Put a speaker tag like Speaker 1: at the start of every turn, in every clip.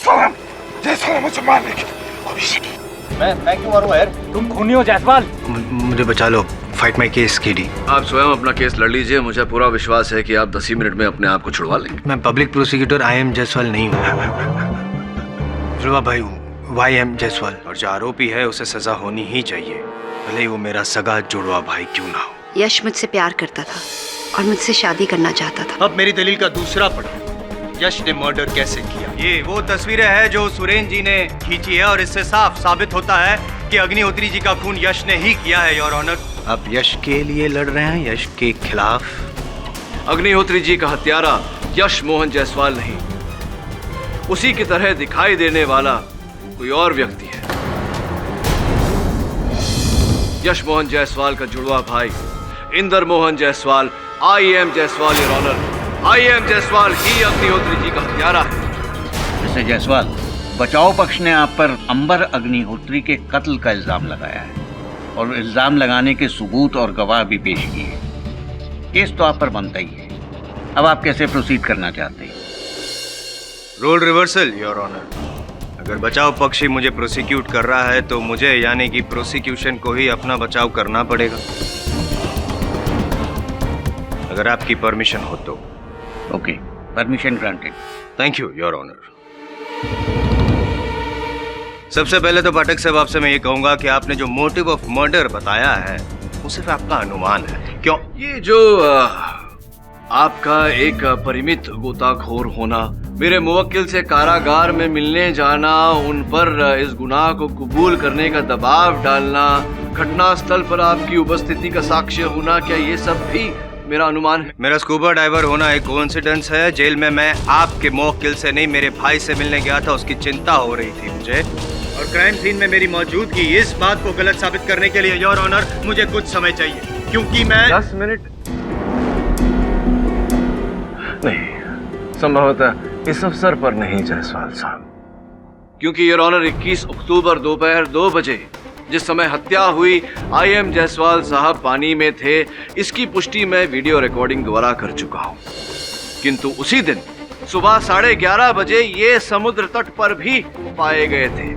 Speaker 1: साला मुझे मारने की कोशिश की।
Speaker 2: मैं क्यों मारूं यार? तुम खूनी हो जायसवाल।
Speaker 3: मुझे बचा लो। Fight my case KD.
Speaker 4: आप स्वयं अपना केस लड़ लीजिए। मुझे पूरा विश्वास है कि आप 10 ही मिनट में अपने आप को छुड़वा लेंगे।
Speaker 3: मैं public prosecutor I am Jaiswal नहीं हूँ, जुड़वा भाई हूँ, वाई एम जायसवाल। और जो आरोपी है उसे सजा होनी ही चाहिए, भले ही वो मेरा सगा जुड़वा भाई क्यों ना हो।
Speaker 5: यश मुझसे प्यार करता था और मुझसे शादी करना चाहता था।
Speaker 3: अब मेरी दलील का दूसरा पड़ा, यश ने मर्डर कैसे किया। ये वो तस्वीरें हैं जो सुरेन जी ने खींची है और इससे साफ साबित होता है कि अग्निहोत्री जी का खून यश ने ही किया है, योर ऑनर। आप यश के लिए लड़ रहे हैं, यश के खिलाफ?
Speaker 4: अग्निहोत्री जी का हत्यारा यश मोहन जायसवाल नहीं, उसी की तरह दिखाई देने वाला कोई और व्यक्ति है। यश मोहन जायसवाल का जुड़वा भाई Inder Mohan Jaiswal, I am Jaiswal, your honour. I am Jaiswal ही अग्निहोत्री जी का हत्यारा है।
Speaker 6: मिस्टर जायसवाल, बचाव पक्ष ने आप पर अंबर अग्निहोत्री के कत्ल का इल्जाम लगाया है और इल्जाम लगाने के सबूत और गवाह भी पेश किए। केस तो आप पर बनता ही है। अब आप कैसे प्रोसीड करना चाहते हैं?
Speaker 3: Role reversal, your honour. अगर बचाव पक्ष ही मुझे प्रोसिक्यूट कर रहा है तो मुझे यानी कि प्रोसिक्यूशन को ही अपना बचाव करना पड़ेगा, अगर आपकी परमिशन हो तो।
Speaker 6: Okay, permission granted.
Speaker 3: Thank you, your honour. सबसे पहले तो पाठक साहब आपसे मैं ये कहूंगा कि आपने जो मोटिव ऑफ मर्डर बताया है वो सिर्फ आपका अनुमान है। क्यों?
Speaker 4: ये जो आपका एक परिमित गोताखोर होना, मेरे मुवक्किल से कारागार में मिलने जाना, उन पर इस गुनाह को कबूल करने का दबाव डालना, घटना स्थल पर आपकी उपस्थिति का साक्ष्य होना, क्या ये सब भी मेरा अनुमान है?
Speaker 3: मेरा स्कूबा डाइवर होना एक कोइंसिडेंस है। जेल में मैं आपके मुवक्किल से नहीं, मेरे भाई से मिलने गया था, उसकी चिंता हो रही थी मुझे। और क्राइम सीन में मेरी मौजूदगी, इस बात को गलत साबित करने के लिए योर ऑनर मुझे कुछ समय चाहिए, क्योंकि मैं
Speaker 4: 10 मिनट नहीं, संभवतः इस अवसर पर नहीं जायसवाल साहब, क्योंकि योर ऑनर 21 अक्टूबर दोपहर 2 बजे जिस समय हत्या हुई, आई एम जायसवाल साहब पानी में थे, इसकी पुष्टि मैं वीडियो रिकॉर्डिंग द्वारा कर चुका हूं। किंतु उसी दिन सुबह 11:30 बजे ये समुद्र तट पर भी पाए गए थे।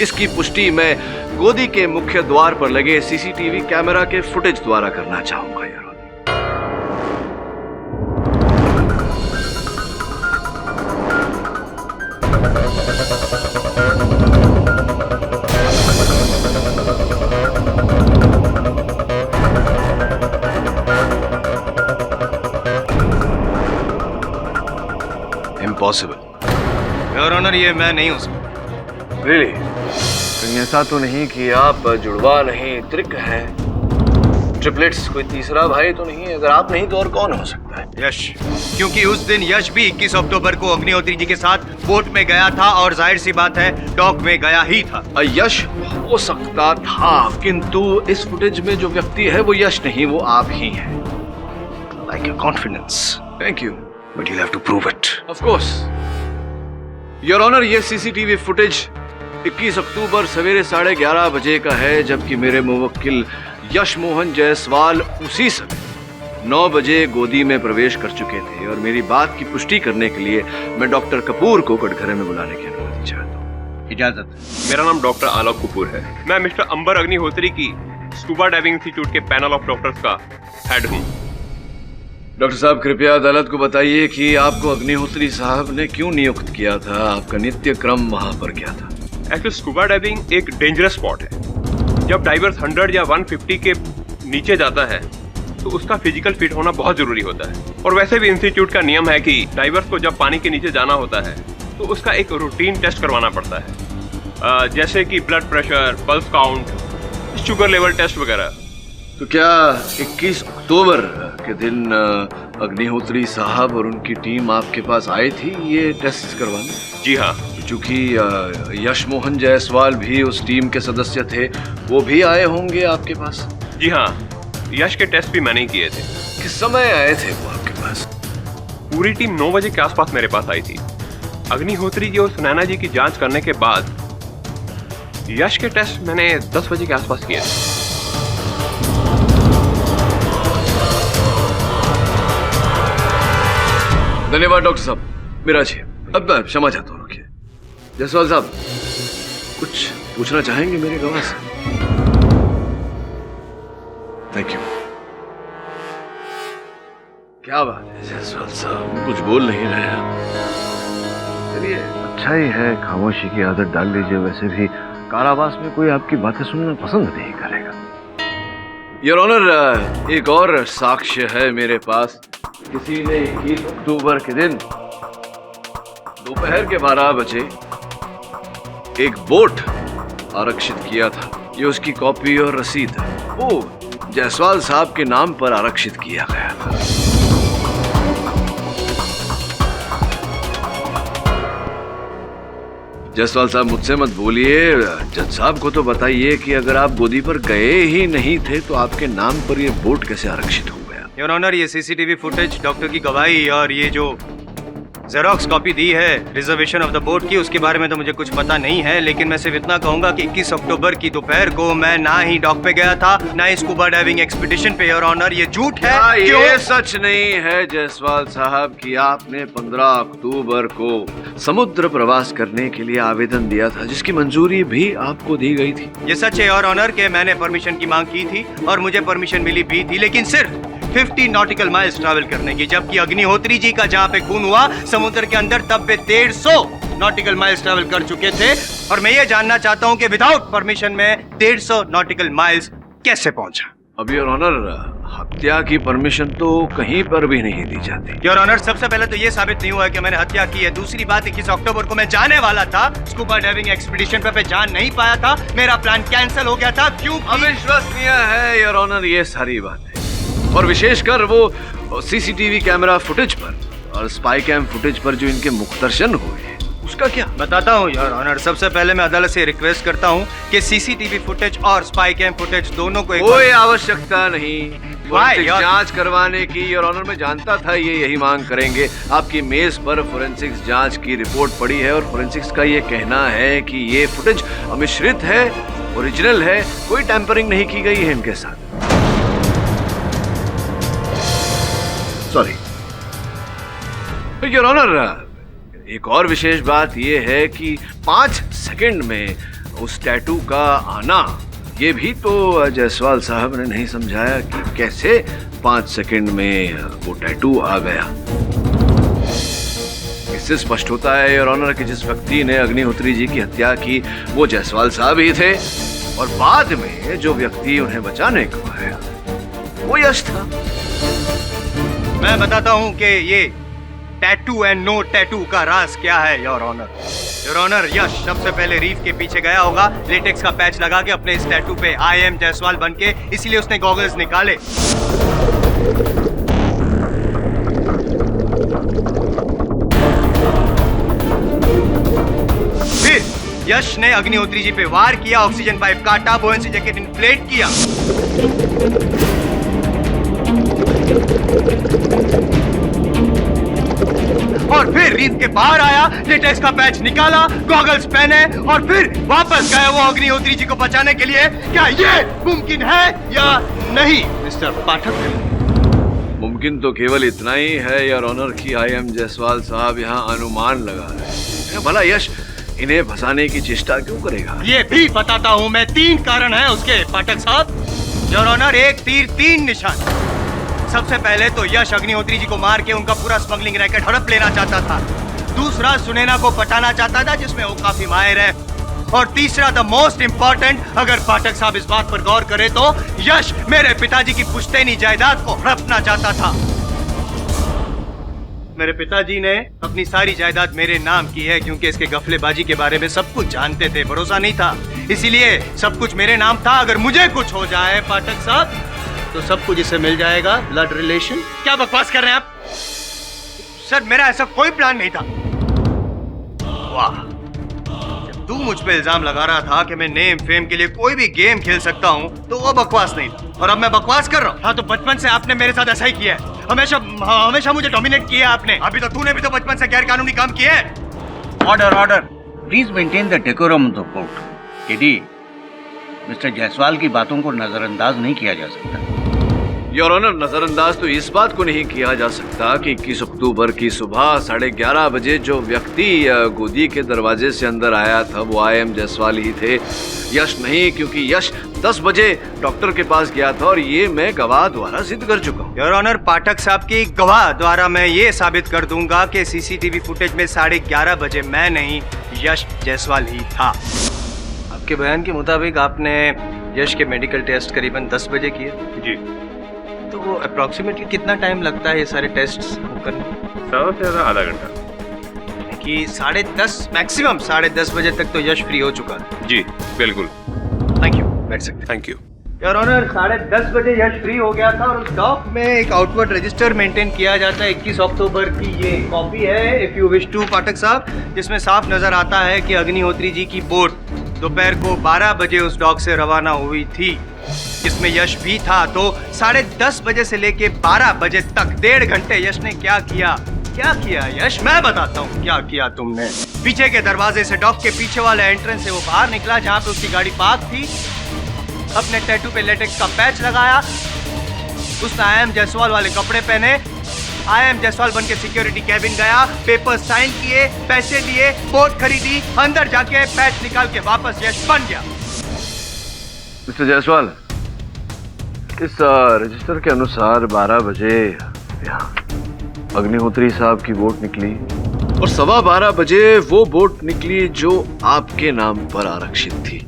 Speaker 4: इसकी पुष्टि मैं गोदी के मुख्य द्वार पर लगे सीसीटीवी कैमरा के फुटेज द्वारा करना चाहूंगा, your honour.
Speaker 3: Impossible, your honour, ये मैं नहीं हो सकता।
Speaker 4: रियली? कहीं ऐसा तो नहीं कि आप जुड़वा नहीं, त्रिक हैं, ट्रिपलेट्स, कोई तीसरा भाई तो नहीं? अगर आप नहीं तो और कौन हो सकता है?
Speaker 3: यश, क्योंकि उस दिन यश भी 21 अक्टूबर को अग्निहोत्री जी के साथ बोट में गया था और जाहिर सी बात है डॉक में गया ही था।
Speaker 4: यश हो सकता था, किंतु इस फुटेज में जो व्यक्ति है वो यश नहीं, वो आप ही हैं।
Speaker 3: Like your confidence.
Speaker 4: Thank you,
Speaker 3: but you have to prove it.
Speaker 4: Of course your honour. ये सीसीटीवी फुटेज 21 अक्टूबर सवेरे 11:30 बजे का है, जबकि मेरे मुवक्किल यश मोहन जायसवाल उसी समय 9 बजे गोदी में प्रवेश कर चुके थे। और मेरी बात की पुष्टि करने के लिए मैं डॉक्टर कपूर को कटघरे में बुलाने की अनुमति चाहता हूँ।
Speaker 6: इजाजत।
Speaker 7: मेरा नाम डॉक्टर आलोक कपूर है। मैं मिस्टर अंबर अग्निहोत्री की स्कूबा डाइविंग इंस्टीट्यूट के पैनल ऑफ डॉक्टर्स का हेड हूँ।
Speaker 4: डॉक्टर साहब, कृपया अदालत को बताइए कि आपको अग्निहोत्री साहब ने क्यों नियुक्त किया था, आपका नित्य क्रम वहां पर क्या था?
Speaker 7: एक्चुअली स्कूबा डाइविंग एक डेंजरस स्पॉट है। जब डाइवर्स 100 या 150 के नीचे जाता है तो उसका फिजिकल फिट होना बहुत जरूरी होता है। और वैसे भी इंस्टीट्यूट का नियम है कि डाइवर्स को जब पानी के नीचे जाना होता है तो उसका एक रूटीन टेस्ट करवाना पड़ता है, जैसे कि blood pressure, pulse count, sugar level test वगैरह।
Speaker 4: तो क्या 21 अक्टूबर के दिन अग्निहोत्री साहब और उनकी टीम आपके पास आई थी ये टेस्ट करवाने?
Speaker 7: जी हाँ।
Speaker 4: चूंकि यश मोहन जायसवाल भी उस टीम के सदस्य थे, वो भी आए होंगे आपके पास?
Speaker 7: जी हाँ, यश के टेस्ट भी मैंने ही किए थे।
Speaker 4: किस समय आए थे वो आपके पास?
Speaker 7: पूरी टीम 9 बजे के आसपास मेरे पास आई थी। अग्निहोत्री जी और सुनैना जी की जांच करने के बाद यश के टेस्ट मैंने 10 बजे के आसपास किए थे।
Speaker 4: धन्यवाद डॉक्टर साहब। मिराज, अब क्षमा चाहता हूँ, रुकिए। जायसवाल साहब, कुछ पूछना चाहेंगे मेरे गवाह से? Thank you. क्या बात है जायसवाल साहब, कुछ बोल नहीं रहे हैं। चलिए, अच्छा ही है, खामोशी की आदत डाल लीजिए। वैसे भी कारावास में कोई आपकी बातें सुनना पसंद नहीं करेगा। योर ऑनर, एक और साक्ष्य है मेरे पास। किसी ने 21 अक्टूबर के दिन दोपहर के 12 बजे एक बोट आरक्षित किया था। ये उसकी कॉपी और रसीद वो जायसवाल साहब के नाम पर आरक्षित किया गया था। जायसवाल साहब, मुझसे मत बोलिए, जज साहब को तो बताइए कि अगर आप गोदी पर गए ही नहीं थे तो आपके नाम पर यह बोट कैसे आरक्षित हो गया?
Speaker 3: योर ऑनर, ये सीसीटीवी फुटेज, डॉक्टर की गवाही और ये जो जेरोक्स कॉपी दी है रिजर्वेशन ऑफ द बोट की, उसके बारे में तो मुझे कुछ पता नहीं है। लेकिन मैं सिर्फ इतना कहूंगा कि 21 अक्टूबर की दोपहर को मैं ना ही डॉक पे गया था, ना ही स्कूबा डाइविंग एक्सपीडिशन पे। योर ऑनर, ये झूठ है।
Speaker 4: ये सच नहीं है जायसवाल साहब कि आपने 15 अक्टूबर को समुद्र प्रवास करने के लिए आवेदन दिया था, जिसकी मंजूरी भी आपको दी गई थी।
Speaker 3: ये सच है योर ऑनर के मैंने परमिशन की मांग की थी और मुझे परमिशन मिली भी थी, लेकिन सिर्फ 50 नॉटिकल माइल्स ट्रैवल करने की। जबकि अग्निहोत्री जी का जहाँ पे खून हुआ समुद्र के अंदर, तब वे 150 नॉटिकल माइल्स ट्रैवल कर चुके थे। और मैं ये जानना चाहता हूँ कि विदाउट परमिशन में 150 नॉटिकल माइल्स कैसे पहुंचा?
Speaker 4: अब योर ऑनर, हत्या की परमिशन तो कहीं पर भी नहीं दी जाती।
Speaker 3: योर ऑनर, सबसे पहले तो ये साबित नहीं हुआ कि मैंने हत्या की है। दूसरी बात, 21 अक्टूबर को मैं जाने वाला था स्कूबा डाइविंग एक्सपीडिशन पे जान नहीं पाया था। मेरा प्लान कैंसिल हो गया था। क्यों?
Speaker 4: अविश्वसनीय है योर ऑनर ये सारी बातें, और विशेषकर वो सीसीटीवी कैमरा फुटेज पर और स्पाई कैम फुटेज पर जो इनके मुख्तर्शन हुए हैं, उसका क्या?
Speaker 3: बताता हूँ योर ऑनर। सबसे पहले मैं अदालत से रिक्वेस्ट करता हूँ कि सीसीटीवी फुटेज और स्पाई कैम फुटेज दोनों को
Speaker 4: कोई आवश्यकता नहीं फोरेंसिक जांच करवाने की। योर ऑनर, मैं जानता था ये यही मांग करेंगे। आपकी मेज पर फोरेंसिक्स जांच की रिपोर्ट पड़ी है और फोरेंसिक्स का ये कहना है कि ये फुटेज अमिश्रित है, ओरिजिनल है, कोई टैंपरिंग नहीं की गई है इनके साथ। सॉरी योर ऑनर, एक और विशेष बात यह है कि 5 सेकंड में उस टैटू का आना, ये भी तो जायसवाल साहब ने नहीं समझाया कि कैसे 5 सेकंड में वो टैटू आ गया। इससे स्पष्ट होता है योर ऑनर कि जिस व्यक्ति ने अग्निहोत्री जी की हत्या की वो जायसवाल साहब ही थे, और बाद में जो व्यक्ति उन्हें बचाने को आया वो यश था।
Speaker 3: मैं बताता हूँ कि ये टैटू एंड नो टैटू का राज क्या है योर ऑनर। योर ऑनर, यश सबसे पहले रीफ के पीछे गया होगा लेटेक्स का पैच लगा के अपने इस टैटू पे आई एम जायसवाल बन के, इसीलिए उसने गॉगल्स निकाले। फिर यश ने अग्निहोत्री जी पे वार किया, ऑक्सीजन पाइप काटा, बुओयेंसी जैकेट इन्फ्लेट किया, और फिर रीफ के बाहर आया, लेटेक्स का पैच निकाला, गॉगल्स पहने और फिर वापस गए वो अग्निहोत्री जी को बचाने के लिए। क्या ये मुमकिन है या नहीं मिस्टर पाठक?
Speaker 4: मुमकिन तो केवल इतना ही है योर ऑनर कि आई एम जायसवाल साहब यहाँ अनुमान लगा रहे हैं। भला यश इन्हें फंसाने की चेष्टा क्यों करेगा?
Speaker 3: ये भी बताता हूँ मैं। 3 कारण है उसके पाठक साहब। योर ऑनर, 1 तीर 3 निशान। सबसे पहले तो यश अग्निहोत्री जी को मार के उनका पूरा स्मगलिंग रैकेट हड़प लेना चाहता था। दूसरा, सुनैना को पटाना चाहता था जिसमें वो काफी माहिर है। और तीसरा, द मोस्ट इंपॉर्टेंट, अगर पाठक साहब इस बात पर गौर करें तो यश मेरे पिताजी की पुश्तैनी जायदाद को हड़पना चाहता था। मेरे पिताजी ने अपनी सारी जायदाद मेरे नाम की है क्योंकि इसके गफलेबाजी के बारे में सब कुछ जानते थे, भरोसा नहीं था, इसीलिए सब कुछ मेरे नाम था। अगर मुझे कुछ हो जाए पाठक साहब तो सब कुछ इसे मिल जाएगा, ब्लड रिलेशन। क्या बकवास कर रहे हैं आप? सर, मेरा ऐसा कोई प्लान नहीं था। वाह, जब तू मुझ पे इल्जाम लगा रहा था कि मैं नेम फेम के लिए कोई भी गेम खेल सकता हूँ तो वो बकवास नहीं था, और अब मैं बकवास कर रहा हूँ। हाँ, तो बचपन से आपने मेरे साथ ऐसा ही किया है, हमेशा मुझे डोमिनेट किया है आपने। अभी तो तूने भी तो बचपन से गैर कानूनी काम किए हैं।
Speaker 6: Order order, please maintain the decorum of the court. KD, mister Jaiswal की बातों को नजरअंदाज नहीं किया जा सकता।
Speaker 4: योर ऑनर, नजरअंदाज तो इस बात को नहीं किया जा सकता कि 21 अक्टूबर की सुबह 11:30 बजे जो व्यक्ति गोदी के दरवाजे से अंदर आया था वो IM जायसवाल ही थे, यश नहीं, क्योंकि यश 10 बजे डॉक्टर के पास गया था और ये मैं गवाह द्वारा सिद्ध कर चुका हूँ।
Speaker 3: योर ऑनर, पाठक साहब की गवाह द्वारा मैं ये साबित कर दूंगा कि CCTV फुटेज में 11:30 बजे मैं नहीं, यश जायसवाल ही था। आपके बयान के मुताबिक आपने यश के मेडिकल टेस्ट करीबन 10 बजे किए।
Speaker 7: जी।
Speaker 3: तो वो अप्रोक्सीमेटली कितना टाइम लगता है ये सारे टेस्ट करने?
Speaker 7: ज़्यादा से ज़्यादा आधा घंटा।
Speaker 3: कि 10:30 मैक्सिमम 10:30 बजे तक तो यश फ्री हो चुका है।
Speaker 7: जी बिल्कुल।
Speaker 3: थैंक यू, बैठ सकते हैं।
Speaker 7: Thank you.
Speaker 3: योर ऑनर, 10:30 बजे यश फ्री हो गया था और उस डॉक में एक आउटवर्ड रजिस्टर मेंटेन किया जाता है। 21 अक्टूबर की ये कॉपी है, इफ यू विश टू, पाठक साहब, जिसमें साफ नजर आता है कि अग्निहोत्री जी की बोट दोपहर को 12 बजे उस डॉक से रवाना हुई थी, जिसमें यश भी था। तो 10:30 बजे से लेके 12 बजे तक 1.5 घंटे यश ने क्या किया? क्या किया यश? मैं बताता हूँ क्या किया तुमने। पीछे के दरवाजे से, डॉक के पीछे वाले एंट्रेंस से वो बाहर निकला जहाँ पे उसकी गाड़ी पार्क थी, अपने टैटू पे लेटेक्स का पैच लगाया, उसने IM जायसवाल वाले कपड़े पहने, IM जायसवाल बन के सिक्योरिटी कैबिन गया, पेपर साइन किए, पैसे दिए, बोट खरीदी, अंदर जाके पैच निकाल के वापस यश बन गया।
Speaker 4: मिस्टर जायसवाल, इस रजिस्टर के अनुसार 12 बजे यहाँ अग्निहोत्री साहब की बोट निकली और 12:15 बजे वो बोट निकली जो आपके नाम पर आरक्षित थी।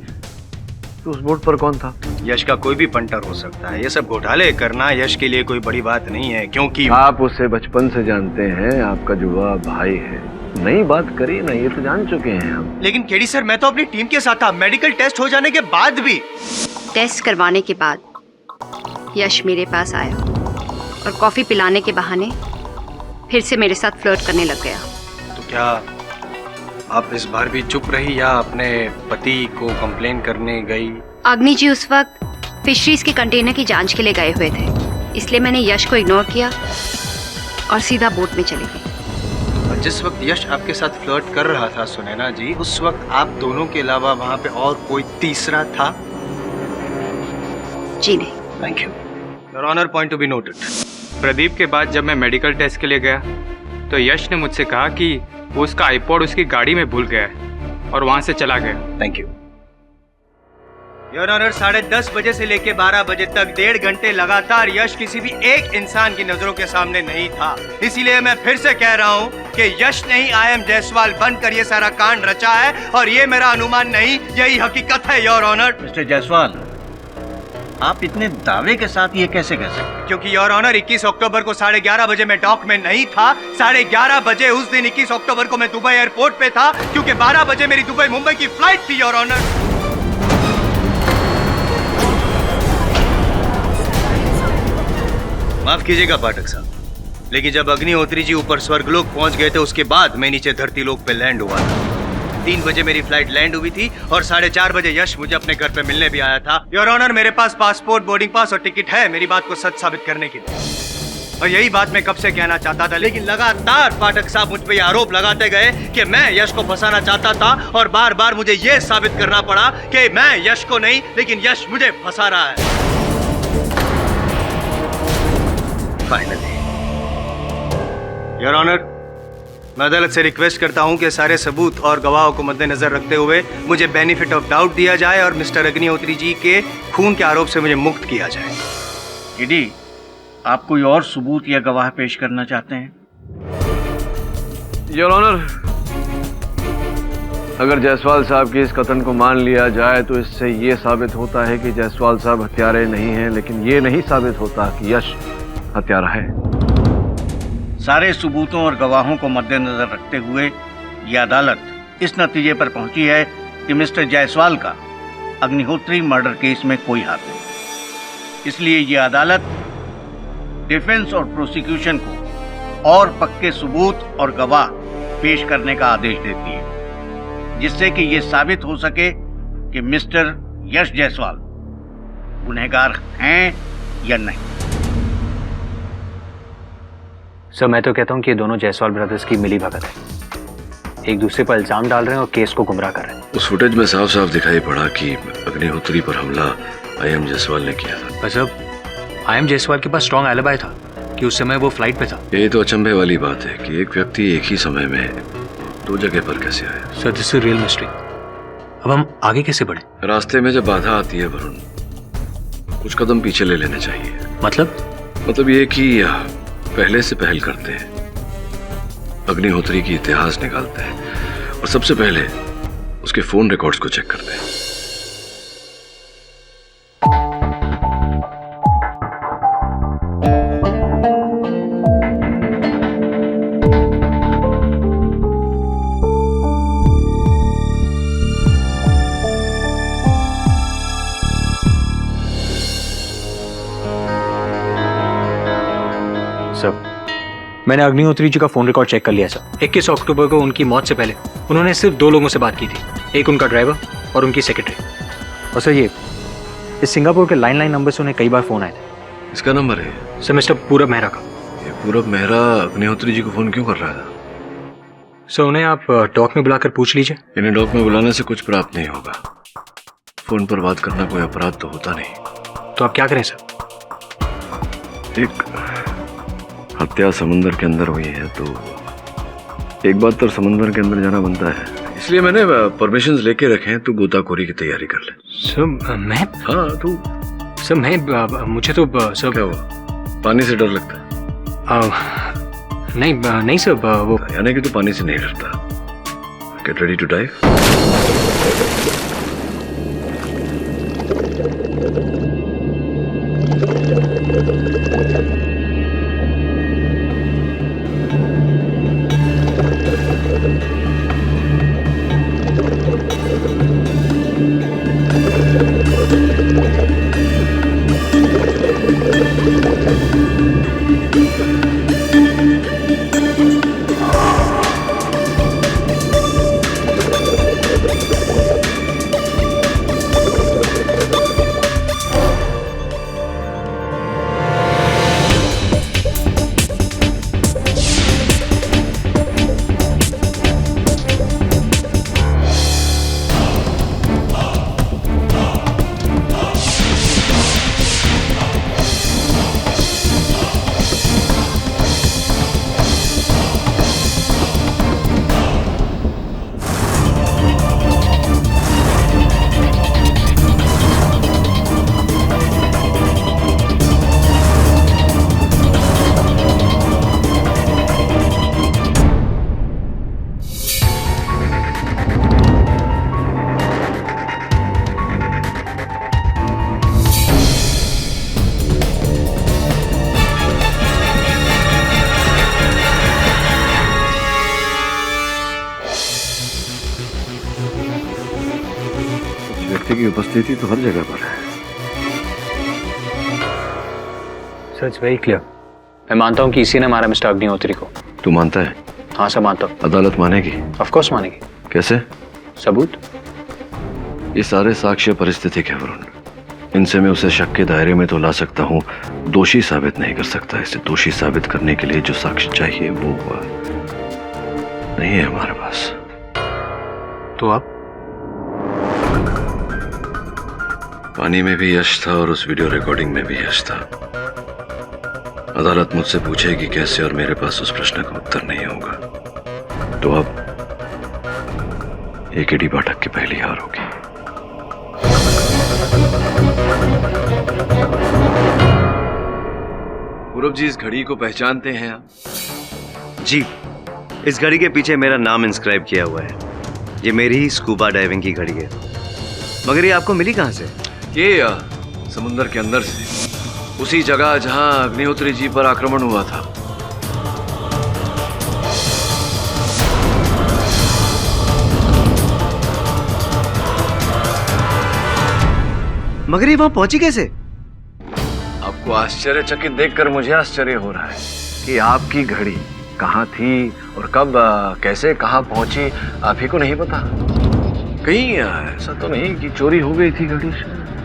Speaker 4: तो उस बोट पर कौन था?
Speaker 3: यश का कोई भी पंटर हो सकता है। ये सब घोटाले करना यश के लिए कोई बड़ी बात नहीं है, क्योंकि
Speaker 4: आप उसे बचपन से जानते हैं, आपका जुड़वा भाई है। नई बात करिए ना, ये तो जान चुके हैं हम।
Speaker 3: लेकिन केडी सर, मैं तो अपनी टीम के साथ था, मेडिकल टेस्ट हो जाने के बाद भी।
Speaker 5: टेस्ट करवाने के बाद यश मेरे पास आया और कॉफी पिलाने के बहाने फिर से मेरे साथ फ्लर्ट करने लग गया।
Speaker 3: तो क्या आप इस बार भी चुप रही या अपने पति को कंप्लेन करने गई?
Speaker 5: अग्नि जी उस वक्त फिशरीज के कंटेनर की जांच के लिए गए हुए थे, इसलिए मैंने यश को इग्नोर किया और सीधा बोट में चली गई।
Speaker 3: और जिस वक्त यश आपके साथ फ्लर्ट कर रहा था सुनैना जी, उस वक्त आप दोनों के अलावा वहाँ पे और कोई तीसरा था?
Speaker 5: जी नहीं।
Speaker 3: Thank you. Your honour, point to be noted.
Speaker 8: Pradeep के बाद जब मैं मेडिकल टेस्ट के लिए गया तो यश ने मुझसे कहा कि वो उसका आईपॉड उसकी गाड़ी में भूल गया है और वहां से चला गया।
Speaker 3: Thank you. योर ऑनर, 10:30 बजे से लेके 12 बजे तक 1.5 घंटे लगातार यश किसी भी एक इंसान की नजरों के सामने नहीं था। इसीलिए मैं फिर से कह रहा हूँ कि यश ने ही IM जायसवाल बनकर ये सारा कांड रचा है और ये मेरा अनुमान नहीं, यही हकीकत है योर ऑनर।
Speaker 6: मिस्टर जायसवाल, आप इतने दावे के साथ ये कैसे कह सकते हैं?
Speaker 3: क्योंकि योर ऑनर, 21 अक्टूबर को 11:30 बजे मैं डॉक में नहीं था। 11:30 बजे उस दिन 21 अक्टूबर को मैं दुबई एयरपोर्ट पे था, क्योंकि 12 बजे मेरी दुबई मुंबई की फ्लाइट थी योर ऑनर। माफ कीजिएगा पाठक साहब, लेकिन जब अग्निहोत्री जी ऊपर स्वर्गलोक पहुंच गए थे उसके बाद मैं नीचे धरती लोक पे लैंड हुआ था। 3 बजे मेरी फ्लाइट लैंड हुई थी और 4:30 बजे यश मुझे अपने घर पे मिलने भी आया था। योर ऑनर, मेरे पास पासपोर्ट, बोर्डिंग पास और टिकट है मेरी बात को सच साबित करने के लिए, और यही बात मैं कब से कहना चाहता था। लेकिन लगातार पाठक साहब मुझ पे आरोप लगाते गए कि मैं यश को फंसाना चाहता था और बार बार मुझे यह साबित करना पड़ा कि मैं यश को नहीं लेकिन यश मुझे फंसा रहा है। फाइनली योर ऑनर, मैं अदालत से रिक्वेस्ट करता हूं कि सारे सबूत और गवाहों को मद्देनजर रखते हुए मुझे बेनिफिट ऑफ डाउट दिया जाए और मिस्टर अग्निहोत्री जी के खून के आरोप से मुझे मुक्त किया जाए।
Speaker 6: केडी, आप कोई और सबूत या गवाह पेश करना चाहते हैं?
Speaker 4: योर ऑनर, अगर जायसवाल साहब की इस कथन को मान लिया जाए तो इससे ये साबित होता है कि जायसवाल साहब हत्यारे नहीं हैं, लेकिन ये नहीं साबित होता कि यश हत्यारा है।
Speaker 6: सारे सबूतों और गवाहों को मद्देनजर रखते हुए ये अदालत इस नतीजे पर पहुंची है कि मिस्टर जायसवाल का अग्निहोत्री मर्डर केस में कोई हाथ नहीं। इसलिए ये अदालत डिफेंस और प्रोसिक्यूशन को और पक्के सबूत और गवाह पेश करने का आदेश देती है, जिससे कि ये साबित हो सके कि मिस्टर यश जायसवाल गुनहगार हैं या नहीं।
Speaker 2: सर, मैं तो कहता हूँ कि ये दोनों जायसवाल ब्रदर्स की मिली भगत है, एक दूसरे पर इल्जाम डाल रहे हैं और केस को गुमराह कर रहे हैं।
Speaker 9: उस फुटेज में साफ साफ दिखाई पड़ा कि अग्निहोत्री पर हमला IM जायसवाल ने किया था।
Speaker 3: गजब,
Speaker 2: आईएम जायसवाल के पास स्ट्रॉन्ग एलिबाई था कि उस समय वो फ्लाइट पे था।
Speaker 4: ये तो अचंभे वाली बात है कि एक व्यक्ति एक ही समय में दो जगह पर कैसे आया।
Speaker 2: Sir this is real mystery. अब हम आगे कैसे बढ़े?
Speaker 4: रास्ते में जब बाधा आती है वरुण, कुछ कदम पीछे ले लेने चाहिए।
Speaker 2: मतलब
Speaker 4: ये कि पहले से पहल करते हैं, अग्निहोत्री की इतिहास निकालते हैं और सबसे पहले उसके फोन रिकॉर्ड्स को चेक करते हैं।
Speaker 2: सर मैंने अग्निहोत्री जी का फोन रिकॉर्ड चेक कर लिया सर। 21 अक्टूबर को उनकी मौत से पहले उन्होंने सिर्फ 2 लोगों से बात की थी, एक उनका ड्राइवर और उनकी सेक्रेटरी। और सर ये इस सिंगापुर के लैंडलाइन नंबर से उन्हें कई बार फोन आए थे।
Speaker 4: इसका नंबर है
Speaker 2: सर मिस्टर पूरब मेहरा का।
Speaker 4: ये पूरब मेहरा अग्निहोत्री जी को फोन क्यों कर रहा था?
Speaker 2: सर उन्हें आप डॉक में बुलाकर पूछ लीजिए।
Speaker 4: इन्हें डॉक में बुलाने से कुछ प्राप्त नहीं होगा। फोन पर बात करना कोई अपराध तो होता नहीं।
Speaker 2: तो आप क्या करें सर?
Speaker 4: एक हत्या समुंदर के अंदर हुई है तो एक बात तो समुंदर के अंदर जाना बनता है, इसलिए मैंने परमिशंस लेके रखे हैं। तू गोताखोरी की तैयारी कर ले।
Speaker 2: सर मैं?
Speaker 4: हाँ तू।
Speaker 2: सर मैं मुझे तो सर
Speaker 4: क्या हुआ? पानी से डर लगता है?
Speaker 2: नहीं सर वो
Speaker 4: यानी कि तू पानी से नहीं डरता। Get ready to dive. व्यक्ति की उपस्थिति तो हर जगह पर है।
Speaker 2: Sir it's very clear. मैं मानता हूँ कि इसी ने मारा मिस्टर अग्निहोत्री को।
Speaker 4: तू मानता है?
Speaker 2: हाँ सर मानता हूँ।
Speaker 4: अदालत मानेगी?
Speaker 2: ऑफ कोर्स मानेगी।
Speaker 4: कैसे?
Speaker 2: सबूत?
Speaker 4: ये सारे साक्ष्य परिस्थितिक है वरुण। इनसे मैं उसे शक के दायरे में तो ला सकता हूँ, दोषी साबित नहीं कर सकता। इसे दोषी साबित करने के लिए जो साक्ष्य चाहिए वो नहीं है हमारे पास।
Speaker 2: तो आप?
Speaker 4: पानी में भी यश था और उस वीडियो रिकॉर्डिंग में भी यश था। अदालत मुझसे पूछेगी कैसे, और मेरे पास उस प्रश्न का उत्तर नहीं होगा। तो अब एकेडी पाठक की पहली हार होगी। पूरब जी, इस घड़ी को पहचानते हैं आप?
Speaker 3: जी, इस घड़ी के पीछे मेरा नाम इंस्क्राइब किया हुआ है। ये मेरी ही स्कूबा डाइविंग की घड़ी है। मगर ये आपको मिली कहाँ से?
Speaker 4: ये समुंदर के अंदर से, उसी जगह जहां अग्निहोत्री जी पर आक्रमण हुआ था।
Speaker 3: मगर ये वहां पहुंची कैसे?
Speaker 4: आपको आश्चर्यचकित देखकर मुझे आश्चर्य हो रहा है कि आपकी घड़ी कहाँ थी और कब कैसे कहाँ पहुंची, आप ही को नहीं पता? कहीं ऐसा तो नहीं कि चोरी हो गई थी घड़ी?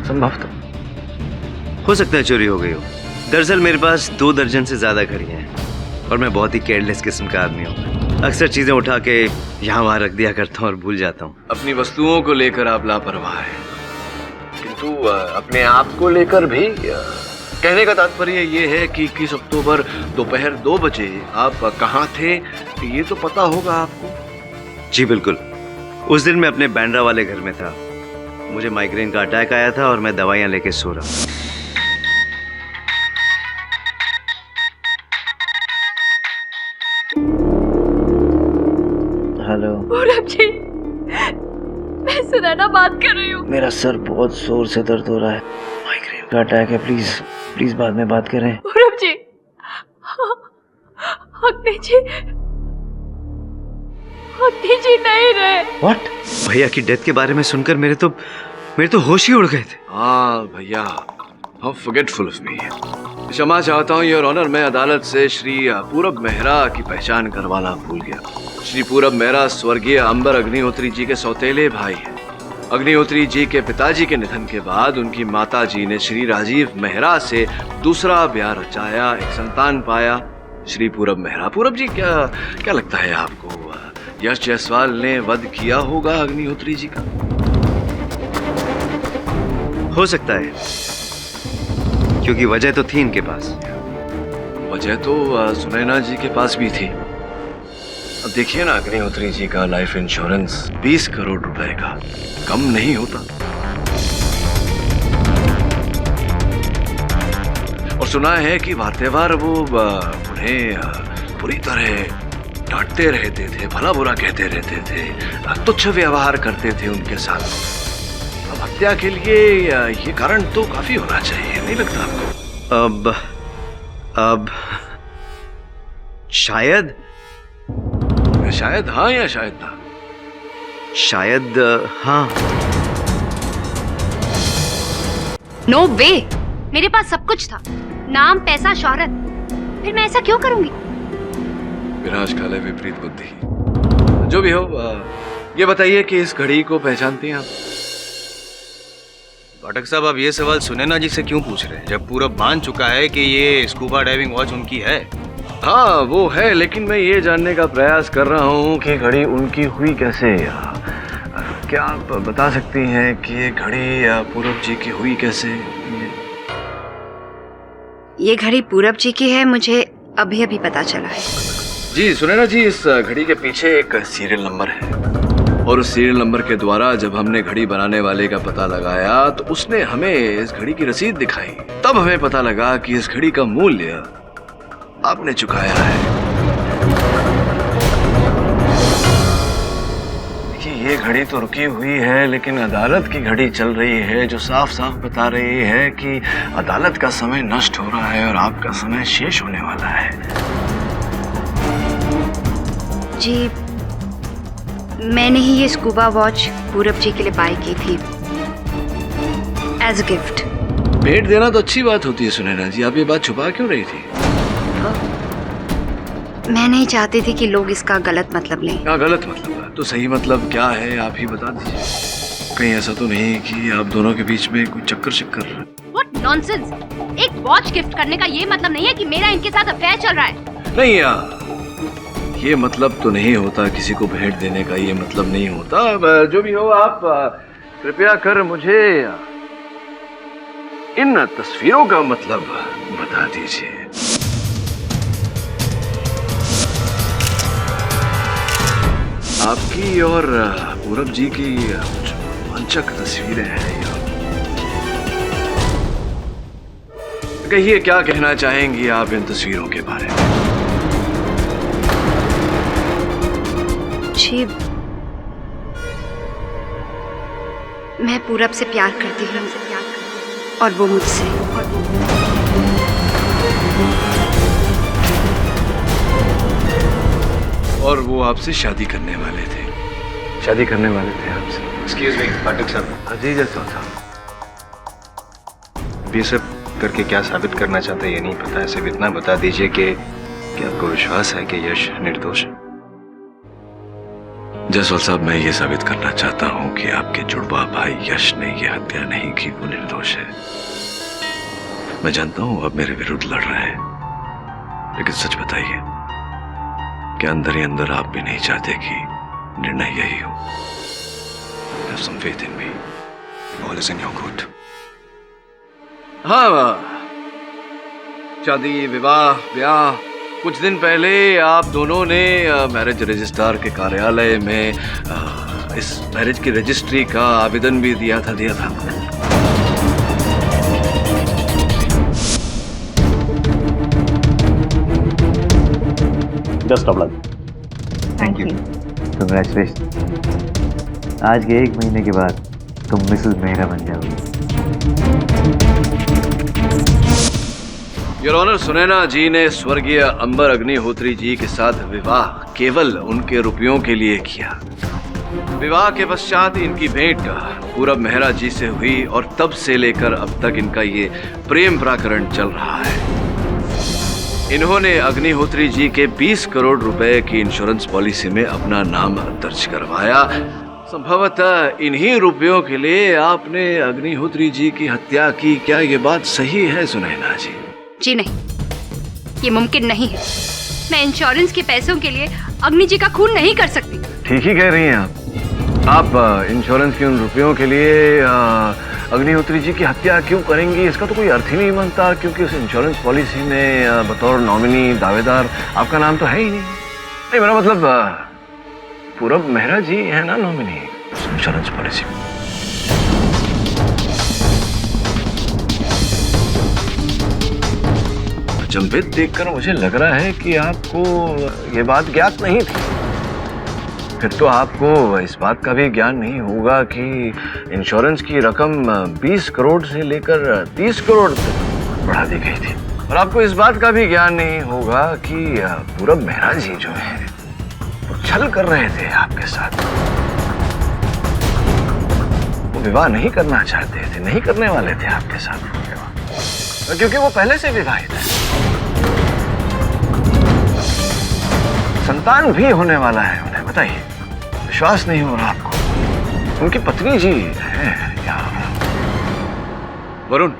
Speaker 4: संभवतः
Speaker 3: हो सकता है चोरी हो गई हो। दरअसल मेरे पास 2 दर्जन से ज्यादा घड़ियां हैं और मैं बहुत ही केयरलेस किस्म का आदमी हूँ। अक्सर चीजें उठा के यहाँ वहाँ रख दिया करता हूँ और भूल जाता हूँ।
Speaker 4: अपनी वस्तुओं को लेकर आप लापरवाह हैं, किंतु अपने आप को लेकर भी कहने का तात्पर्य ये है कि 21 अक्टूबर दोपहर 2 बजे आप कहाँ थे, ये तो पता होगा आपको।
Speaker 3: जी बिल्कुल, उस दिन मैं अपने बैंड्रा वाले घर में था। मुझे माइग्रेन का अटैक आया था और मैं दवाइयाँ लेके सो रहा था।
Speaker 9: हेलो
Speaker 10: पूरब जी, मैं सुनैना बात कर रही हूँ।
Speaker 9: मेरा सर बहुत जोर से दर्द हो रहा है, माइग्रेन का अटैक है। प्लीज प्लीज बाद में बात करें।
Speaker 10: पूरब जी, अग्नि जी नहीं रहे।
Speaker 9: व्हाट?
Speaker 3: भैया की डेथ के बारे में सुनकर मेरे तो होश ही उड़ गए थे।
Speaker 4: हाँ भैया, हाउ फॉरगेटफुल ऑफ मी। क्षमा चाहता हूँ योर ऑनर, मैं अदालत से श्री पूरब मेहरा की पहचान करवाना भूल गया। श्री पूरब मेहरा स्वर्गीय अंबर अग्निहोत्री जी के सौतेले भाई हैं। अग्निहोत्री जी के पिताजी के निधन के बाद उनकी माता जी ने श्री राजीव मेहरा से दूसरा ब्याह रचाया, एक संतान पाया, श्री पूरब मेहरा। पूरब जी, क्या लगता है आपको, यश जायसवाल ने वध किया होगा अग्निहोत्री जी का?
Speaker 3: हो सकता है, क्योंकि वजह तो थी इनके पास।
Speaker 4: वजह तो सुनैना जी के पास भी थी। अब देखिए ना, अग्निहोत्री जी का लाइफ इंश्योरेंस 20 करोड़ रुपए का कम नहीं होता। और सुना है कि वार वो उन्हें पूरी तरह डांटते रहते थे, भला बुरा कहते रहते थे, तुच्छ व्यवहार करते थे उनके साथ। अब हत्या के लिए ये कारण तो काफी होना चाहिए, नहीं लगता आपको?
Speaker 3: अब शायद
Speaker 4: हाँ या शायद ना?
Speaker 3: शायद हाँ।
Speaker 5: नो वे, मेरे पास सब कुछ था, नाम, पैसा, शोहरत, फिर मैं ऐसा क्यों करूंगी?
Speaker 4: विनाश काले विपरीत बुद्धि। जो भी हो, ये बताइए कि इस घड़ी को पहचानती हैं आप?
Speaker 3: पाठक साहब, आप ये सवाल सुनैना जी से क्यों पूछ रहे हैं, जब पूरब मान चुका है कि ये स्कूबा डाइविंग वॉच उनकी है?
Speaker 4: हाँ वो है, लेकिन मैं ये जानने का प्रयास कर रहा हूँ कि घड़ी उनकी हुई कैसे। क्या आप बता सकती हैं कि ये घड़ी पूरब जी की हुई कैसे?
Speaker 5: ये घड़ी पूरब जी की है, मुझे अभी अभी पता चला है।
Speaker 4: जी सुनैना जी, इस घड़ी के पीछे एक सीरियल नंबर है, और उस सीरियल नंबर के द्वारा जब हमने घड़ी बनाने वाले का पता लगाया तो उसने हमें इस घड़ी की रसीद दिखाई। तब हमें पता लगा कि इस घड़ी का मूल्य आपने चुकाया है। देखिए, ये घड़ी तो रुकी हुई है, लेकिन अदालत की घड़ी चल रही है जो साफ साफ बता रही है कि अदालत का समय नष्ट हो रहा है और आपका समय शेष होने वाला है।
Speaker 5: जी, मैंने ही ये स्कूबा वॉच पूरब जी के लिए बाय की थी एज अ गिफ्ट।
Speaker 4: भेंट देना तो अच्छी बात होती है सुनैना जी, आप ये बात छुपा क्यों रही थी?
Speaker 5: मैं नहीं चाहती थी कि लोग इसका गलत मतलब लें।
Speaker 4: क्या गलत मतलब है? तो सही मतलब क्या है, आप ही बता दीजिए। कहीं ऐसा तो नहीं कि आप दोनों के बीच में कोई चक्कर?
Speaker 5: What nonsense! एक वॉच गिफ्ट करने का ये मतलब नहीं है कि मेरा इनके साथ अफेयर चल रहा है।
Speaker 4: नहीं यार, ये मतलब तो नहीं होता, किसी को भेंट देने का ये मतलब नहीं होता। जो भी हो, आप कृपया कर मुझे इन तस्वीरों का मतलब बता दीजिए। आपकी और पूरब जी की कुछ रोमांचक तस्वीरें हैं। कहिए, क्या कहना चाहेंगी आप इन तस्वीरों के बारे में?
Speaker 5: जी, मैं पूरब से प्यार करती हूँ और वो मुझसे।
Speaker 4: और वो आपसे शादी करने वाले थे? शादी करने वाले थे आपसे?
Speaker 3: एक्सक्यूज मी पाठक साहब।
Speaker 4: जी जायसवाल साहब,
Speaker 3: ये सब करके क्या साबित करना चाहते हैं ये नहीं पता है, सिर्फ इतना बता दीजिए कि आपको विश्वास है कि यश निर्दोष है?
Speaker 4: जायसवाल साहब, मैं ये साबित करना चाहता हूँ कि आपके जुड़वा भाई यश ने ये हत्या नहीं की, वो निर्दोष है। मैं जानता हूँ आप मेरे विरुद्ध लड़ रहे हैं, लेकिन सच बताइए, क्या अंदर ही अंदर आप भी नहीं चाहते कि निर्णय यही हो? Have some faith in me. All is in your good. हाँ, शादी, विवाह, ब्याह, कुछ दिन पहले आप दोनों ने मैरिज रजिस्ट्रार के कार्यालय में इस मैरिज की रजिस्ट्री का आवेदन भी दिया था।
Speaker 9: Best of luck.
Speaker 5: Thank you.
Speaker 9: Congratulation. आज के 1 महीने के बाद तुम मिसेस मेहरा बन जाओगी।
Speaker 4: योर ऑनर, सुनैना जी ने स्वर्गीय अंबर अग्निहोत्री जी के साथ विवाह केवल उनके रुपयों के लिए किया। विवाह के पश्चात इनकी भेंट पूरब मेहरा जी से हुई और तब से लेकर अब तक इनका ये प्रेम प्रकरण चल रहा है। इन्होंने अग्निहोत्री जी के 20 करोड़ रुपए की इंश्योरेंस पॉलिसी में अपना नाम दर्ज करवाया। संभवतः इन्हीं रुपयों के लिए आपने अग्निहोत्री जी की हत्या की। क्या ये बात सही है सुनैना जी?
Speaker 5: जी नहीं, ये मुमकिन नहीं है। मैं इंश्योरेंस के पैसों के लिए अग्नि जी का खून नहीं कर सकती।
Speaker 4: ठीक ही कह रही हैं आप इंश्योरेंस के उन रुपयों के लिए अग्निहोत्री जी की हत्या क्यों करेंगी? इसका तो कोई अर्थ ही नहीं बनता, क्योंकि उस इंश्योरेंस पॉलिसी में बतौर नॉमिनी दावेदार आपका नाम तो है ही नहीं। नहीं, मेरा मतलब पूरब मेहरा जी है ना नॉमिनी उस इंश्योरेंस पॉलिसी में। अचंभित देखकर मुझे लग रहा है कि आपको ये बात ज्ञात नहीं थी। फिर तो आपको इस बात का भी ज्ञान नहीं होगा कि इंश्योरेंस की रकम 20 करोड़ से लेकर 30 करोड़ तक बढ़ा दी गई थी। और आपको इस बात का भी ज्ञान नहीं होगा कि पूरब मेहरा जी जो है वो छल कर रहे थे आपके साथ। वो विवाह नहीं करना चाहते थे, नहीं करने वाले थे आपके साथ विवाह, क्योंकि वो पहले से विवाहित है। संतान भी होने वाला है उन्हें, बताइए। विश्वास नहीं हो रहा आपको? उनकी पत्नी जी है यहाँ। वरुण,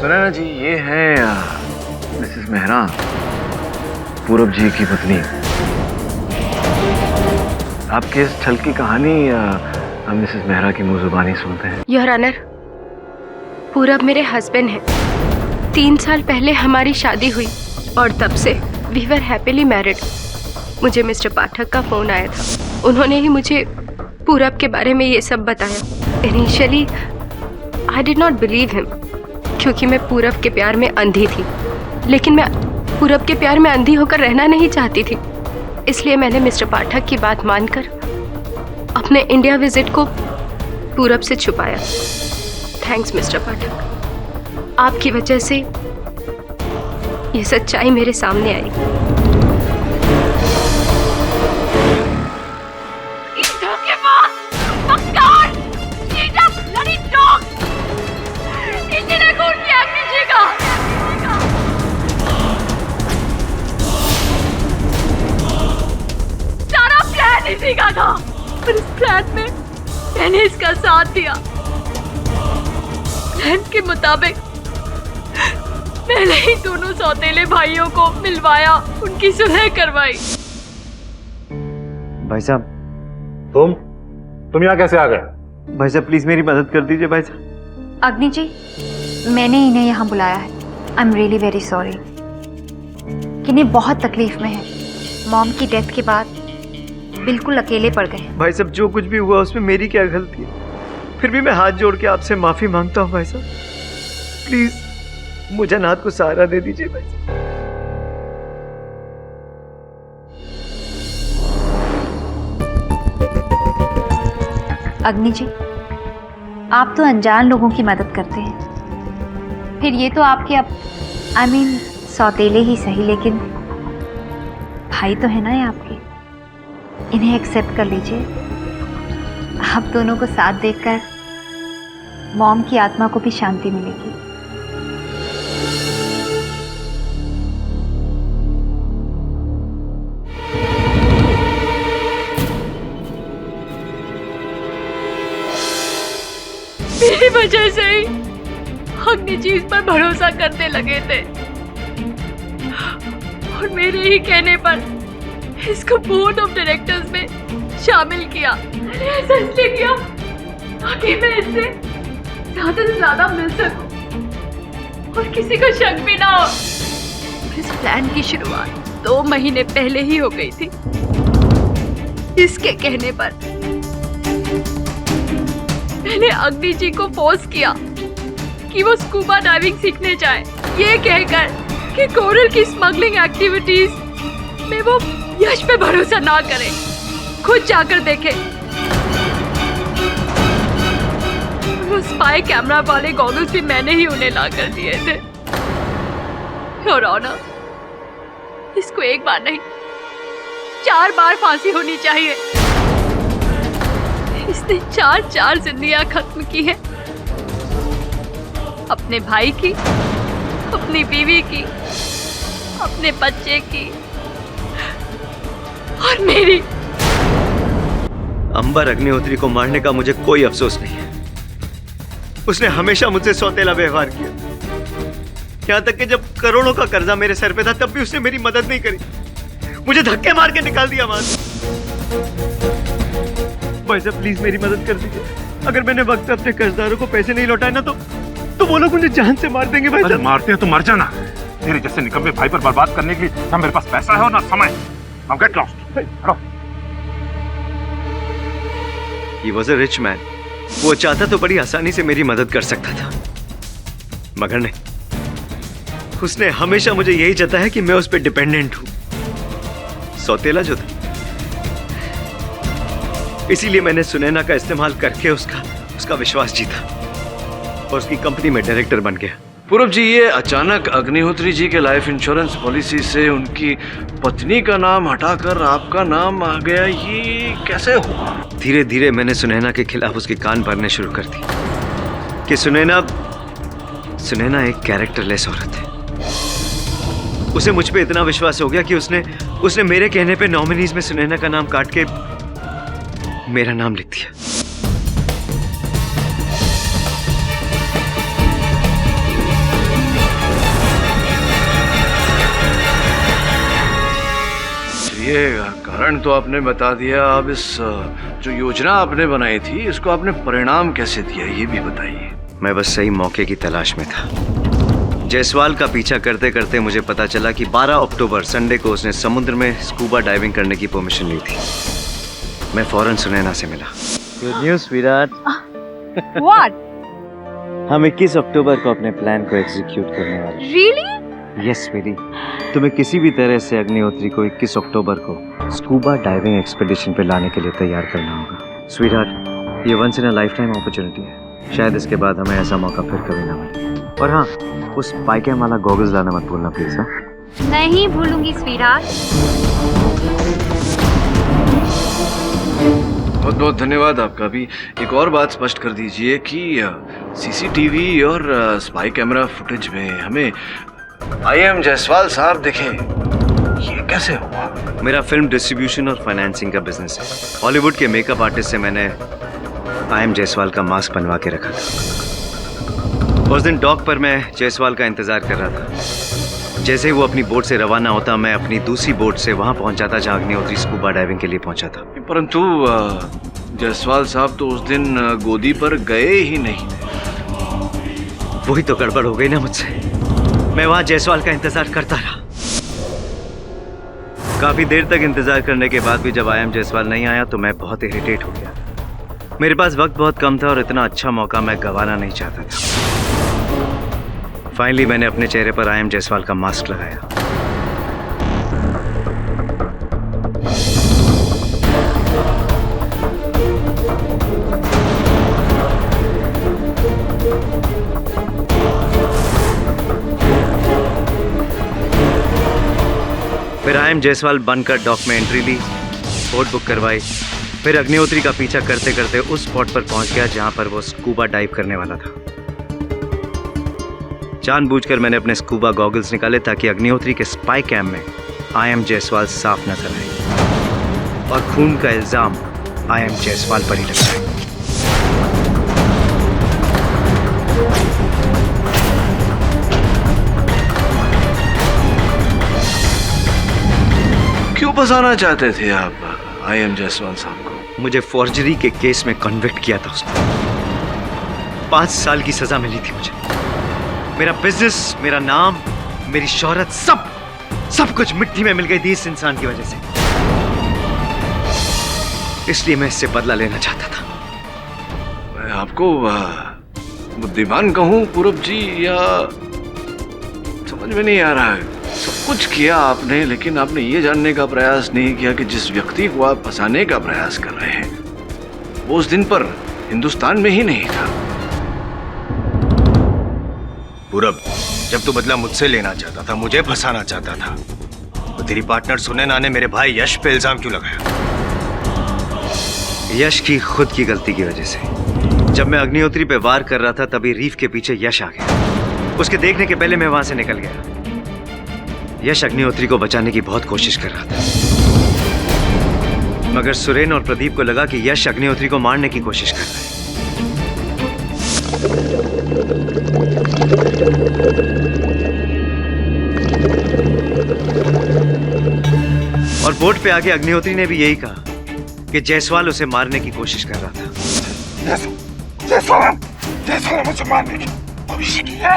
Speaker 4: सुनैना जी, ये है मिसेस मेहरा, पूरब जी की पत्नी। आपके इस छल की कहानी हम मिसेस मेहरा की मुंह जुबानी सुनते हैं।
Speaker 10: योर ऑनर, पूरब मेरे हस्बैंड हैं। 3 साल पहले हमारी शादी हुई और तब से वी वर हैप्पीली मैरिड। मुझे मिस्टर पाठक का फोन आया था। उन्होंने ही मुझे पूरब के बारे में ये सब बताया। Initially I did not believe him, क्योंकि मैं पूरब के प्यार में अंधी थी। लेकिन मैं पूरब के प्यार में अंधी होकर रहना नहीं चाहती थी। इसलिए मैंने मिस्टर पाठक की बात मानकर अपने इंडिया विजिट को पूरब से छुपाया। थैंक्स मिस्टर पाठक, आपकी वजह से ये सच्चाई मेरे सामने आई। इसी का था, पर इस प्लान में मैंने इसका साथ दिया। प्लान के मुताबिक मैंने ही दोनों सौतेले भाइयों को मिलवाया, उनकी सुलह करवाई।
Speaker 9: भाई साहब,
Speaker 1: तुम यहाँ कैसे आ गए?
Speaker 9: भाई साहब प्लीज मेरी मदद कर दीजिए भाई साहब।
Speaker 5: अग्नि जी, मैंने इन्हें यहाँ बुलाया है। I am really very sorry. किन्हीं बहुत तकलीफ में है। मॉम की डेथ के बाद बिल्कुल अकेले पड़ गए।
Speaker 9: भाई साहब, जो कुछ भी हुआ उसमें मेरी क्या गलती है? फिर भी मैं हाथ जोड़ के आपसे माफी मांगता हूँ भाई साहब। प्लीज मुझे नाथ को सहारा दे दीजिए भाई साहब।
Speaker 5: अग्नि जी, आप तो अनजान लोगों की मदद करते हैं। फिर ये तो आपके आई मीन सौतेले ही सही, लेकिन भाई तो है ना ये आपके। इन्हें एक्सेप्ट कर लीजिए। आप दोनों को साथ देखकर मॉम की आत्मा को भी शांति मिलेगी।
Speaker 10: मेरी वजह से ही अग्नि जी इस पर भरोसा करने लगे थे और मेरे ही कहने पर इसको बोर्ड ऑफ डायरेक्टर्स में शामिल किया। मैंने ऐसा इसलिए किया ताकि मैं इससे ज्यादा से ज्यादा मिल सकूं और किसी को शक भी ना हो। इस प्लान की शुरुआत 2 महीने पहले ही हो गई थी। इसके कहने पर मैंने अग्नि जी को फोर्स किया कि वो स्कूबा डाइविंग सीखने जाए, ये कहकर कि कोरल की स्मगलिंग एक्टिविटीज में वो यश पे भरोसा ना करे, खुद जाकर देखे। वो स्पाई कैमरा वाले गॉगल्स भी मैंने ही उन्हें ला कर दिए थे। और ऑनर, इसको एक बार नहीं 4 बार फांसी होनी चाहिए। इसने 4 जिंदगियां खत्म की है, अपने भाई की, अपनी बीवी की, अपने बच्चे की और मेरी।
Speaker 9: अंबर अग्निहोत्री को मारने का मुझे कोई अफसोस नहीं है। उसने हमेशा मुझसे सौतेला व्यवहार किया। यहाँ तक कि जब करोड़ों का कर्जा मेरे सर पे था तब भी उसने मेरी मदद नहीं करी, मुझे धक्के मार के निकाल दिया वहां से। भाई साहब प्लीज मेरी मदद कर दीजिए। अगर मैंने वक्त पे अपने कर्जदारों को पैसे नहीं लौटाए ना तो वो लोग मुझे जान से मार देंगे। भाई साहब
Speaker 1: मारते हैं तो मर जाना। तेरे जैसे निकम्मे भाई पर बर्बाद करने के लिए ना मेरे पास पैसा है और ना समय। Now get lost.
Speaker 9: He was a rich man. वो चाहता तो बड़ी आसानी से मेरी मदद कर सकता था, मगर नहीं। उसने हमेशा मुझे यही जताया कि मैं उस पर डिपेंडेंट हूं, सौतेला जो था। इसीलिए मैंने सुनैना का इस्तेमाल करके उसका विश्वास जीता और उसकी कंपनी में डायरेक्टर बन गया।
Speaker 4: पूरब जी, ये अचानक अग्निहोत्री जी के लाइफ इंश्योरेंस पॉलिसी से उनकी पत्नी का नाम हटाकर आपका नाम आ गया, ये कैसे हुआ?
Speaker 9: धीरे धीरे मैंने सुनैना के खिलाफ उसके कान भरने शुरू कर दी कि सुनैना एक कैरेक्टरलेस औरत है। उसे मुझ पे इतना विश्वास हो गया कि उसने मेरे कहने पे नॉमिनीज में सुनैना का नाम काट के मेरा नाम लिख दिया।
Speaker 4: ये कारण तो आपने बता दिया। अब इस जो योजना आपने बनाई थी इसको आपने परिणाम कैसे दिया, ये भी बताइए।
Speaker 9: मैं बस सही मौके की तलाश में था। जायसवाल का पीछा करते करते मुझे पता चला कि 12 अक्टूबर संडे को उसने समुद्र में स्कूबा डाइविंग करने की परमिशन ली थी। मैं फौरन सुनैना से मिला।
Speaker 11: Good news Virat.
Speaker 5: What?
Speaker 11: हम 21 अक्टूबर को अपने प्लान को एग्जीक्यूट करने वाले हैं।
Speaker 5: Really?
Speaker 11: यस बेटी, तुम्हें किसी भी तरह से अग्निहोत्री को 21 अक्टूबर को स्कूबा डाइविंग एक्सपेडिशन पे लाने के लिए तैयार करना होगा। स्वीटहार्ट, ये once in a lifetime opportunity है। शायद इसके बाद हमें ऐसा मौका फिर कभी ना मिले। और हाँ, उस स्पाई वाला गॉगल्स लाना मत भूलना प्लीज। हाँ,
Speaker 5: नहीं भूलूंगी स्वीटहार्ट।
Speaker 4: बहुत बहुत धन्यवाद आपका भी। एक और बात स्पष्ट कर दीजिए कि सीसीटीवी और स्पाई कैमरा फुटेज में हमें IM जायसवाल साहब दिखे, ये कैसे हुआ?
Speaker 9: मेरा फिल्म डिस्ट्रीब्यूशन और फाइनेंसिंग का बिजनेस है। हॉलीवुड के मेकअप आर्टिस्ट से मैंने IM जायसवाल का मास्क बनवा के रखा था। उस दिन डॉक पर मैं जायसवाल का इंतजार कर रहा था। जैसे ही वो अपनी बोट से रवाना होता, मैं अपनी दूसरी बोट से वहां पहुंच जाता जहां अग्निहोत्री स्कूबा डाइविंग के लिए पहुंचा था।
Speaker 4: परंतु जायसवाल साहब तो उस दिन गोदी पर गए ही नहीं।
Speaker 9: वही तो गड़बड़ हो गई ना मुझसे। मैं वहां जायसवाल का इंतजार करता रहा। काफी देर तक इंतजार करने के बाद भी जब IM जायसवाल नहीं आया तो मैं बहुत इरिटेट हो गया। मेरे पास वक्त बहुत कम था और इतना अच्छा मौका मैं गंवाना नहीं चाहता था। फाइनली मैंने अपने चेहरे पर IM जायसवाल का मास्क लगाया। फिर IM जायसवाल बनकर डॉक में एंट्री ली, बोट बुक करवाई। फिर अग्निहोत्री का पीछा करते करते उस स्पॉट पर पहुंच गया जहां पर वो स्कूबा डाइव करने वाला था। जानबूझकर मैंने अपने स्कूबा गॉगल्स निकाले ताकि अग्निहोत्री के स्पाई कैम में IM जायसवाल साफ नजर आए और खून का इल्जाम IM जायसवाल पर ही लग जाए।
Speaker 4: क्यों फंसाना चाहते थे आप IM जायसवाल साहब को?
Speaker 9: मुझे फॉर्जरी के केस में कन्विक्ट किया था उसने। 5 साल की सजा मिली थी मुझे। मेरा बिजनेस, मेरा नाम, मेरी शोहरत, सब कुछ मिट्टी में मिल गई थी इस इंसान की वजह से। इसलिए मैं इससे बदला लेना चाहता था।
Speaker 4: मैं आपको बुद्धिमान कहूं पूरब जी, या समझ में नहीं आ रहा है। सब कुछ किया आपने, लेकिन आपने ये जानने का प्रयास नहीं किया कि जिस व्यक्ति को आप फंसाने का प्रयास कर रहे हैं वो उस दिन पर हिंदुस्तान में ही नहीं था।
Speaker 3: पूरब, जब तू बदला मुझसे लेना चाहता था, मुझे फंसाना चाहता था, तो तेरी पार्टनर सुनैना ने मेरे भाई यश पे इल्जाम क्यों लगाया?
Speaker 9: यश की खुद की गलती की वजह से। जब मैं अग्निहोत्री पे वार कर रहा था तभी रीफ के पीछे यश आ गया। उसके देखने के पहले मैं वहां से निकल गया। यश अग्निहोत्री को बचाने की बहुत कोशिश कर रहा था, मगर सुरेन और प्रदीप को लगा कि यश अग्निहोत्री को मारने की कोशिश कर रहा है। और बोट पे आके अग्निहोत्री ने भी यही कहा कि जायसवाल उसे मारने की कोशिश कर रहा था।
Speaker 1: जायसवाल मुझे मारने की कोशिश की है।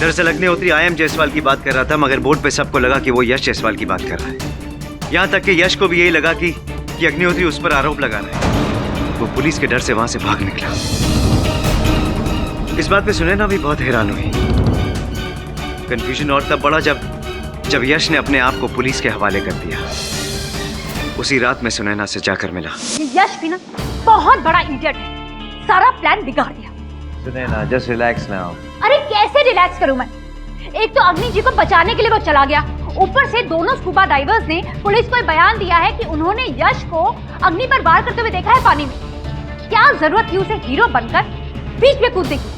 Speaker 9: दरअसल अग्निहोत्री IM जायसवाल की बात कर रहा था, मगर बोर्ड पे सबको लगा कि वो यश जायसवाल की बात कर रहा है। यहाँ तक कि यश को भी यही लगा कि अग्निहोत्री उस पर आरोप लगा रहा है। वो पुलिस के डर से वहां से भाग निकला। इस बात पे सुनैना भी बहुत हैरान हुई। कंफ्यूजन और तब बढ़ा जब यश ने अपने आप को पुलिस के हवाले कर दिया। उसी रात में सुनैना से जाकर मिला।
Speaker 5: यश भी ना बहुत बड़ा इडियट है, सारा प्लान बिगाड़ दिया।
Speaker 11: Sunaina, just relax now.
Speaker 5: अरे कैसे रिलैक्स करूं मैं? एक तो अग्नि जी को बचाने के लिए वो चला गया, ऊपर से दोनों स्कूबा डाइवर्स ने पुलिस को बयान दिया है कि उन्होंने यश को अग्नि पर वार करते हुए देखा है पानी में। क्या जरूरत थी उसे हीरो बनकर बीच में कूदने की?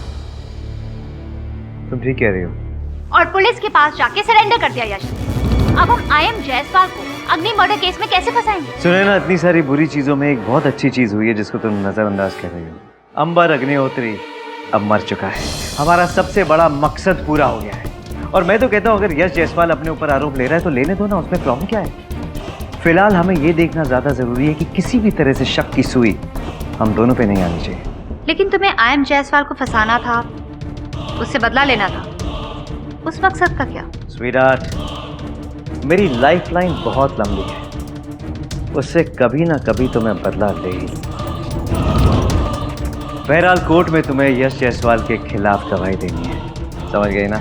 Speaker 11: तुम ठीक कह रही हो।
Speaker 5: और पुलिस के पास जाके सरेंडर कर दिया यश। अब हम IM जायसवाल को अग्नि मर्डर केस में कैसे फंसाएंगे?
Speaker 11: सुनैना, इतनी सारी बुरी चीजों में एक बहुत अच्छी चीज हुई है जिसको तुम नजरअंदाज कर रही हो। अंबर अग्निहोत्री अब मर चुका है। हमारा सबसे बड़ा मकसद पूरा हो गया है। और मैं तो कहता हूँ अगर यश जायसवाल अपने ऊपर आरोप ले रहा है तो लेने दो ना, उसमें प्रॉब्लम क्या है? फिलहाल हमें ये देखना ज्यादा जरूरी है कि किसी भी तरह से शक की सुई हम दोनों पे नहीं आनी चाहिए।
Speaker 5: लेकिन तुम्हें IM जायसवाल को फंसाना था, उससे बदला लेना था, उस मकसद का क्या?
Speaker 11: स्वीटहार्ट, मेरी लाइफलाइन बहुत लंबी है, उससे कभी ना कभी तो मैं बदला ले ही। बहरहाल कोर्ट में तुम्हें यश जायसवाल के खिलाफ गवाही देनी है, समझ गई ना?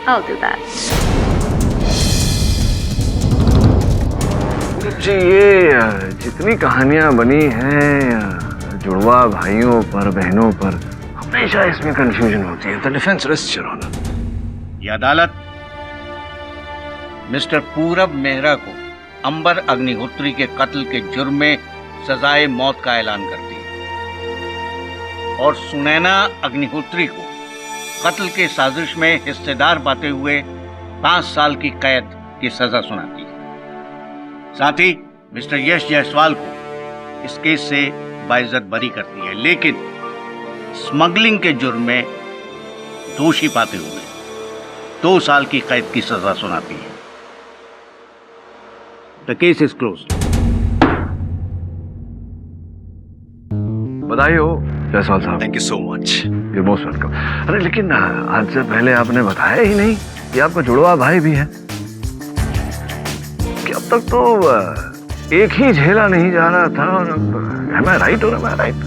Speaker 5: I'll do that.
Speaker 4: जी, ये जितनी कहानियां बनी हैं जुड़वा भाइयों पर, बहनों पर, हमेशा इसमें कंफ्यूजन होती है। The defence rests your honour.
Speaker 6: ये अदालत मिस्टर पूरब मेहरा को अंबर अग्निहोत्री के कत्ल के जुर्म में सजाए मौत का ऐलान करती है और सुनैना अग्निहोत्री को कत्ल के साजिश में हिस्सेदार पाते हुए 5 साल की कैद की सजा सुनाती है। साथ ही मिस्टर यश जायसवाल को इस केस से बाइज्जत बरी करती है, लेकिन स्मगलिंग के जुर्म में दोषी पाते हुए 2 साल की कैद की सजा सुनाती है। The case is closed.
Speaker 4: बधाई हो जायसवाल साहब।
Speaker 3: Thank you so much.
Speaker 4: You most welcome. अरे लेकिन आज से पहले आपने बताया ही नहीं कि आपका जुड़वा भाई भी है। कि अब तक तो एक ही झेला नहीं जा रहा था। Am I right or am I right?